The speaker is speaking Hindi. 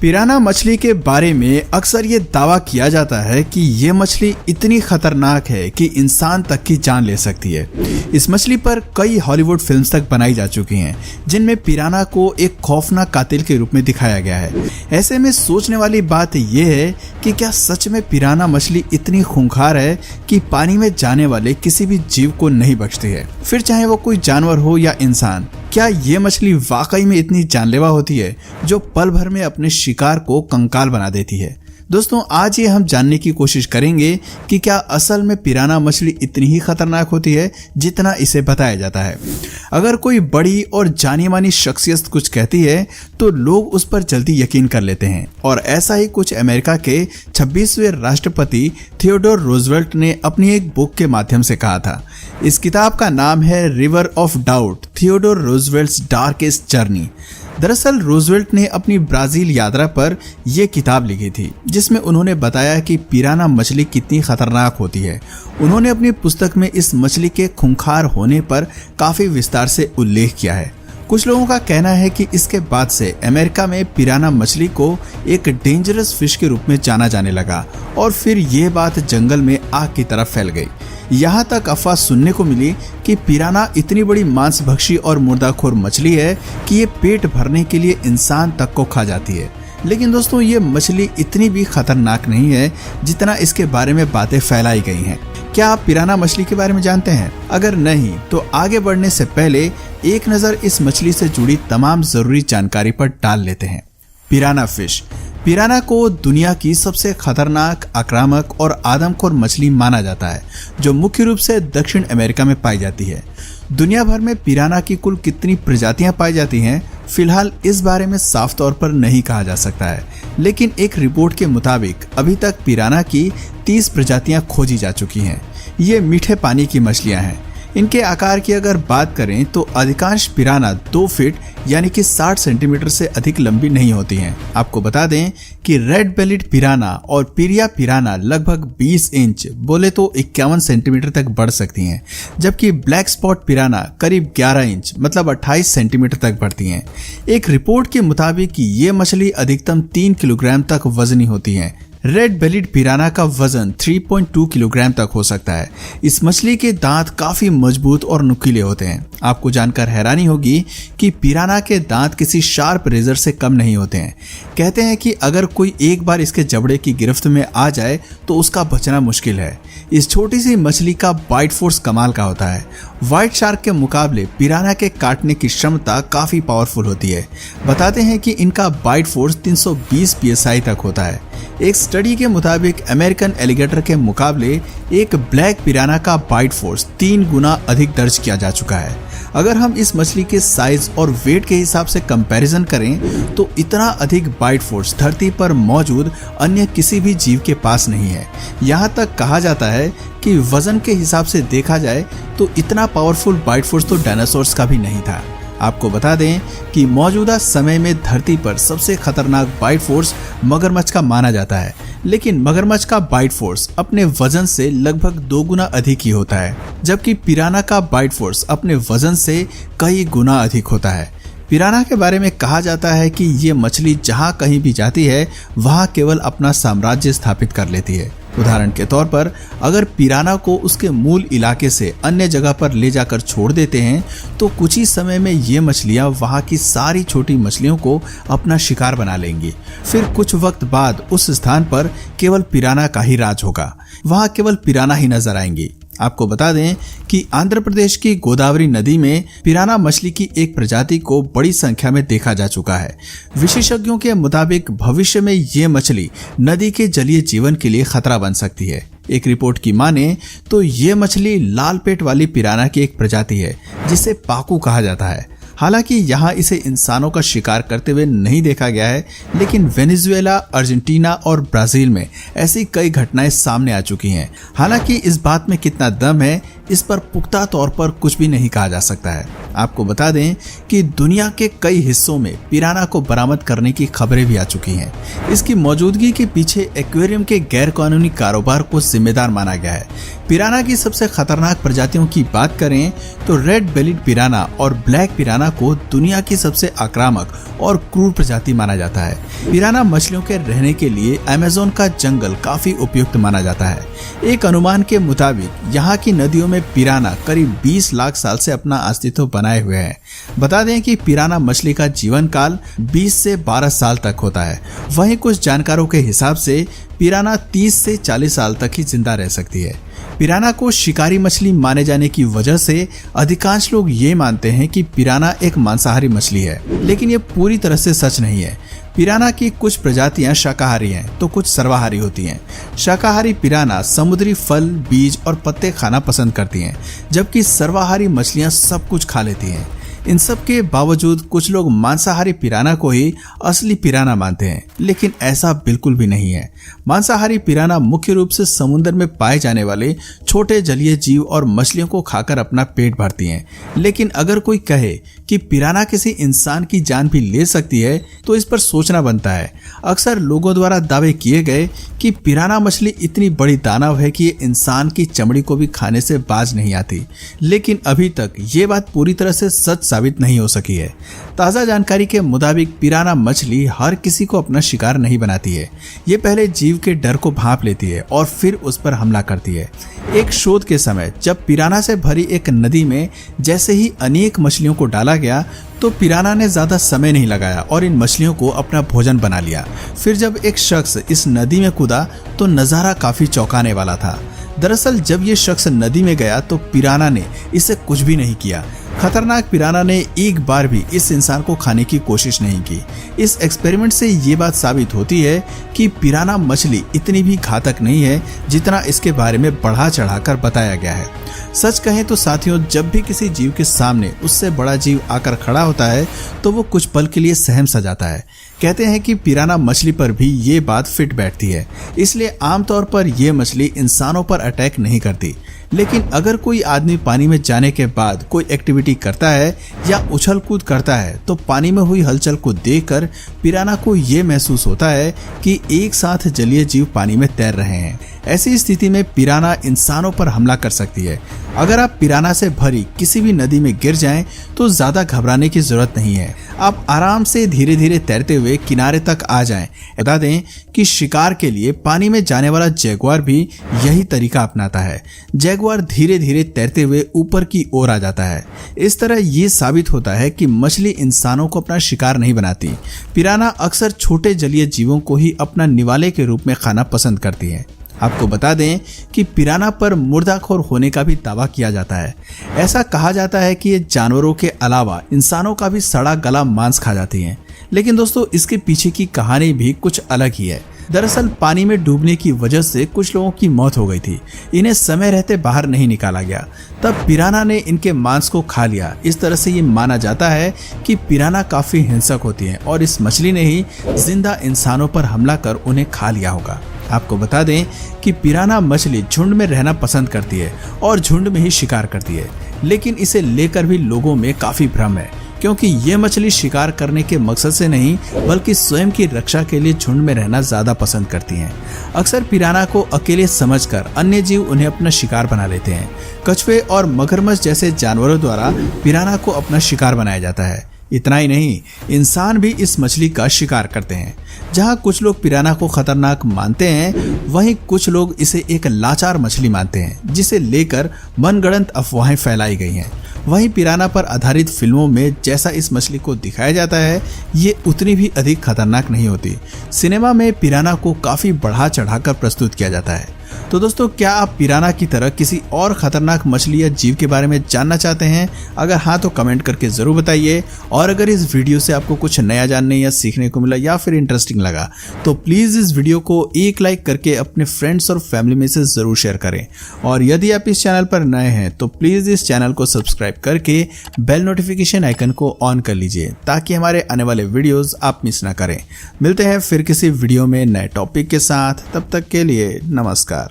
पिराना मछली के बारे में अक्सर ये दावा किया जाता है कि ये मछली इतनी खतरनाक है कि इंसान तक की जान ले सकती है। इस मछली पर कई हॉलीवुड फिल्म्स तक बनाई जा चुकी हैं, जिनमें पिराना को एक खौफनाक कातिल के रूप में दिखाया गया है। ऐसे में सोचने वाली बात यह है कि क्या सच में पिराना मछली इतनी खूंखार है कि पानी में जाने वाले किसी भी जीव को नहीं बख्शती है, फिर चाहे वो कोई जानवर हो या इंसान। क्या ये मछली वाकई में इतनी जानलेवा होती है जो पल भर में अपने शिकार को कंकाल बना देती है? दोस्तों, आज ये हम जानने की कोशिश करेंगे कि क्या असल में पिराना मछली इतनी ही खतरनाक होती है जितना इसे बताया जाता है। अगर कोई बड़ी और जानी मानी शख्सियत कुछ कहती है तो लोग उस पर जल्दी यकीन कर लेते हैं, और ऐसा ही कुछ अमेरिका के 26वें राष्ट्रपति थियोडोर रूजवेल्ट ने अपनी एक बुक के माध्यम से कहा था। इस किताब का नाम है river of doubt, Theodore Roosevelt's darkest journey. दरअसल रूजवेल्ट ने अपनी ब्राजील यात्रा पर यह किताब लिखी थी, जिसमें उन्होंने बताया कि पिराना मछली कितनी खतरनाक होती है। उन्होंने अपनी पुस्तक में इस मछली के खूंखार होने पर काफी विस्तार से उल्लेख किया है। कुछ लोगों का कहना है कि इसके बाद से अमेरिका में पिराना मछली को एक डेंजरस फिश के रूप में जाना जाने लगा, और फिर ये बात जंगल में आग की तरफ फैल गई। यहाँ तक अफवाह सुनने को मिली कि पिराना इतनी बड़ी मांसभक्षी और मुर्दाखोर मछली है कि ये पेट भरने के लिए इंसान तक को खा जाती है। लेकिन दोस्तों, ये मछली इतनी भी खतरनाक नहीं है जितना इसके बारे में बातें फैलाई गई हैं। क्या आप पिराना मछली के बारे में जानते हैं? अगर नहीं तो आगे बढ़ने से पहले एक नज़र इस मछली से जुड़ी तमाम जरूरी जानकारी पर डाल लेते हैं। पिराना फिश। पिराना को दुनिया की सबसे खतरनाक, आक्रामक और आदमखोर मछली माना जाता है, जो मुख्य रूप से दक्षिण अमेरिका में पाई जाती है। दुनिया भर में पिराना की कुल कितनी प्रजातियां पाई जाती हैं, फिलहाल इस बारे में साफ तौर पर नहीं कहा जा सकता है, लेकिन एक रिपोर्ट के मुताबिक अभी तक पिराना की 30 प्रजातियां खोजी जा चुकी हैं। ये मीठे पानी की मछलियां हैं। इनके आकार की अगर बात करें तो अधिकांश पिराना 2 फीट यानी कि 60 सेंटीमीटर से अधिक लंबी नहीं होती हैं। आपको बता दें कि रेड बेलिड पिराना और पिरिया पिराना लगभग 20 इंच बोले तो 51 सेंटीमीटर तक बढ़ सकती हैं, जबकि ब्लैक स्पॉट पिराना करीब 11 इंच मतलब 28 सेंटीमीटर तक बढ़ती हैं। एक रिपोर्ट के मुताबिक ये मछली अधिकतम 3 किलोग्राम तक वजनी होती हैं। रेड बेलिड पिराना का वजन 3.2 किलोग्राम तक हो सकता है। इस मछली के दांत काफी मजबूत और नुकीले होते हैं। आपको जानकर हैरानी होगी कि पिराना के दांत किसी शार्प रेजर से कम नहीं होते हैं। कहते हैं कि अगर कोई एक बार इसके जबड़े की गिरफ्त में आ जाए तो उसका बचना मुश्किल है। इस छोटी सी मछली का बाइट फोर्स कमाल का होता है। व्हाइट शार्क के मुकाबले पिराना के काटने की क्षमता काफी पावरफुल होती है। बताते हैं कि इनका बाइट फोर्स 320 psi तक होता है। एक स्टडी के मुताबिक अमेरिकन एलिगेटर के मुकाबले एक ब्लैक पिराना का बाइट फोर्स 3 गुना अधिक दर्ज किया जा चुका है। अगर हम इस मछली के साइज और वेट के हिसाब से कंपैरिजन करें तो इतना अधिक बाइट फोर्स धरती पर मौजूद अन्य किसी भी जीव के पास नहीं है। यहाँ तक कहा जाता है कि वजन के हिसाब से देखा जाए तो इतना पावरफुल बाइट फोर्स तो डायनासोर्स का भी नहीं था। आपको बता दें कि मौजूदा समय में धरती पर सबसे खतरनाक बाइट फोर्स मगरमच्छ का माना जाता है, लेकिन मगरमच्छ का बाइट फोर्स अपने वजन से लगभग 2 गुना अधिक ही होता है, जबकि पिराना का बाइट फोर्स अपने वजन से कई गुना अधिक होता है। पिराना के बारे में कहा जाता है कि ये मछली जहां कहीं भी जाती है वहां केवल अपना साम्राज्य स्थापित कर लेती है। उदाहरण के तौर पर अगर पिराना को उसके मूल इलाके से अन्य जगह पर ले जाकर छोड़ देते हैं तो कुछ ही समय में ये मछलियां वहां की सारी छोटी मछलियों को अपना शिकार बना लेंगी। फिर कुछ वक्त बाद उस स्थान पर केवल पिराना का ही राज होगा। वहां केवल पिराना ही नजर आएंगी। आपको बता दें कि आंध्र प्रदेश की गोदावरी नदी में पिराना मछली की एक प्रजाति को बड़ी संख्या में देखा जा चुका है। विशेषज्ञों के मुताबिक भविष्य में ये मछली नदी के जलीय जीवन के लिए खतरा बन सकती है। एक रिपोर्ट की माने तो ये मछली लाल पेट वाली पिराना की एक प्रजाति है, जिसे पाकू कहा जाता है। हालांकि यहाँ इसे इंसानों का शिकार करते हुए नहीं देखा गया है, लेकिन वेनेजुएला, अर्जेंटीना और ब्राजील में ऐसी कई घटनाएं सामने आ चुकी हैं। हालांकि इस बात में कितना दम है, इस पर पुख्ता तौर पर कुछ भी नहीं कहा जा सकता है। आपको बता दें कि दुनिया के कई हिस्सों में पिराना को बरामद करने की खबरें भी आ चुकी हैं। इसकी मौजूदगी के पीछे एक्वेरियम के गैर कानूनी कारोबार को जिम्मेदार माना गया है। पिराना की सबसे खतरनाक प्रजातियों की बात करें तो रेड बेलिड पिराना और ब्लैक पिराना को दुनिया की सबसे आक्रामक और क्रूर प्रजाति माना जाता है। पिराना मछलियों के रहने के लिए अमेज़न का जंगल काफी उपयुक्त माना जाता है। एक अनुमान के मुताबिक यहाँ की नदियों में पिराना करीब 20 लाख साल से अपना अस्तित्व बनाए हुए हैं। बता दें कि पिराना मछली का जीवन काल 20 से 12 साल तक होता है। वहीं कुछ जानकारों के हिसाब से पिराना 30 से 40 साल तक ही जिंदा रह सकती है। पिराना को शिकारी मछली माने जाने की वजह से अधिकांश लोग ये मानते हैं कि पिराना एक मांसाहारी मछली है, लेकिन ये पूरी तरह से सच नहीं है। पिराना की कुछ प्रजातियां शाकाहारी हैं तो कुछ सर्वाहारी होती हैं। शाकाहारी पिराना समुद्री फल, बीज और पत्ते खाना पसंद करती हैं, जबकि सर्वाहारी मछलियां सब कुछ खा लेती हैं। इन सब के बावजूद कुछ लोग मांसाहारी पिराना को ही असली पिराना मानते हैं, लेकिन ऐसा बिल्कुल भी नहीं है। मांसाहारी पिराना मुख्य रूप से समुद्र में पाए जाने वाले छोटे जलीय जीव और मछलियों को खाकर अपना पेट भरती हैं। लेकिन अगर कोई कहे कि पिराना किसी इंसान की जान भी ले सकती है तो इस पर सोचना बनता है। अक्सर लोगों द्वारा दावे किए गए कि पिराना मछली इतनी बड़ी दानव है कि ये इंसान की चमड़ी को भी खाने से बाज नहीं आती, लेकिन अभी तक ये बात पूरी तरह से सच साबित नहीं हो सकी है। ताज़ा जानकारी के मुताबिक पिराना मछली हर किसी को अपना शिकार नहीं बनाती है। ये पहले जीव के डर को भांप लेती है और फिर उस पर हमला करती है। एक शोध के समय जब पिराना से भरी एक नदी में जैसे ही अनेक मछलियों को डाला गया तो पिराना ने ज्यादा समय नहीं लगाया और इन मछलियों को अपना भोजन बना लिया। फिर जब एक शख्स इस नदी में कूदा तो नजारा काफी चौंकाने वाला था। दरअसल जब ये शख्स नदी में गया तो पिराना ने इसे कुछ भी नहीं किया। खतरनाक पिराना ने एक बार भी इस इंसान को खाने की कोशिश नहीं की। इस एक्सपेरिमेंट से ये बात साबित होती है कि पिराना मछली इतनी भी घातक नहीं है जितना इसके बारे में बढ़ा चढ़ाकर बताया गया है। सच कहें तो साथियों, जब भी किसी जीव के सामने उससे बड़ा जीव आकर खड़ा होता है तो वो कुछ पल के लिए सहम सा जाता है। कहते हैं कि पिराना मछली पर भी ये बात फिट बैठती है, इसलिए आमतौर पर यह मछली इंसानों पर अटैक नहीं करती। लेकिन अगर कोई आदमी पानी में जाने के बाद कोई एक्टिविटी करता है या उछल कूद करता है तो पानी में हुई हलचल को देखकर पिराना को ये महसूस होता है कि एक साथ जलीय जीव पानी में तैर रहे हैं। ऐसी स्थिति में पिराना इंसानों पर हमला कर सकती है। अगर आप पिराना से भरी किसी भी नदी में गिर जाएं तो ज्यादा घबराने की जरूरत नहीं है। आप आराम से धीरे धीरे तैरते हुए किनारे तक आ जाएं। बता दें कि शिकार के लिए पानी में जाने वाला जैगुआर भी यही तरीका अपनाता है। जैगुआर धीरे धीरे तैरते हुए ऊपर की ओर आ जाता है। इस तरह ये साबित होता है कि मछली इंसानों को अपना शिकार नहीं बनाती। पिराना अक्सर छोटे जलीय जीवों को ही अपना निवाले के रूप में खाना पसंद करती है। आपको बता दें कि पिराना पर मुर्दाखोर होने का भी दावा किया जाता है। ऐसा कहा जाता है कि ये जानवरों के अलावा इंसानों का भी सड़ा गला मांस खा जाती हैं। लेकिन दोस्तों, इसके पीछे की कहानी भी कुछ अलग ही है। दरअसल पानी में डूबने की वजह से कुछ लोगों की मौत हो गई थी। इन्हें समय रहते बाहर नहीं निकाला गया, तब पिराना ने इनके मांस को खा लिया। इस तरह से ये माना जाता है कि पिराना काफी हिंसक होती है और इस मछली ने ही जिंदा इंसानों पर हमला कर उन्हें खा लिया होगा। आपको बता दें कि पिराना मछली झुंड में रहना पसंद करती है और झुंड में ही शिकार करती है, लेकिन इसे लेकर भी लोगों में काफी भ्रम है, क्योंकि ये मछली शिकार करने के मकसद से नहीं बल्कि स्वयं की रक्षा के लिए झुंड में रहना ज्यादा पसंद करती हैं। अक्सर पिराना को अकेले समझकर अन्य जीव उन्हें अपना शिकार बना लेते हैं। कछुए और मगरमच्छ जैसे जानवरों द्वारा पिराना को अपना शिकार बनाया जाता है। इतना ही नहीं, इंसान भी इस मछली का शिकार करते हैं। जहां कुछ लोग पिराना को खतरनाक मानते हैं, वहीं कुछ लोग इसे एक लाचार मछली मानते हैं, जिसे लेकर मनगढ़ंत अफवाहें फैलाई गई हैं। वहीं पिराना पर आधारित फिल्मों में जैसा इस मछली को दिखाया जाता है, ये उतनी भी अधिक खतरनाक नहीं होती। सिनेमा में पिराना को काफी बढ़ा चढ़ाकर प्रस्तुत किया जाता है। तो दोस्तों, क्या आप पिराना की तरह किसी और खतरनाक मछली या जीव के बारे में जानना चाहते हैं? अगर हाँ तो कमेंट करके जरूर बताइए। और अगर इस वीडियो से आपको कुछ नया जानने या सीखने को मिला या फिर इंटरेस्टिंग लगा तो प्लीज इस वीडियो को एक लाइक करके अपने फ्रेंड्स और फैमिली में से जरूर शेयर करें। और यदि आप इस चैनल पर नए हैं तो प्लीज इस चैनल को सब्सक्राइब करके बेल नोटिफिकेशन आइकन को ऑन कर लीजिए, ताकि हमारे आने वाले वीडियोस आप मिस ना करें। मिलते हैं फिर किसी वीडियो में नए टॉपिक के साथ। तब तक के लिए नमस्कार।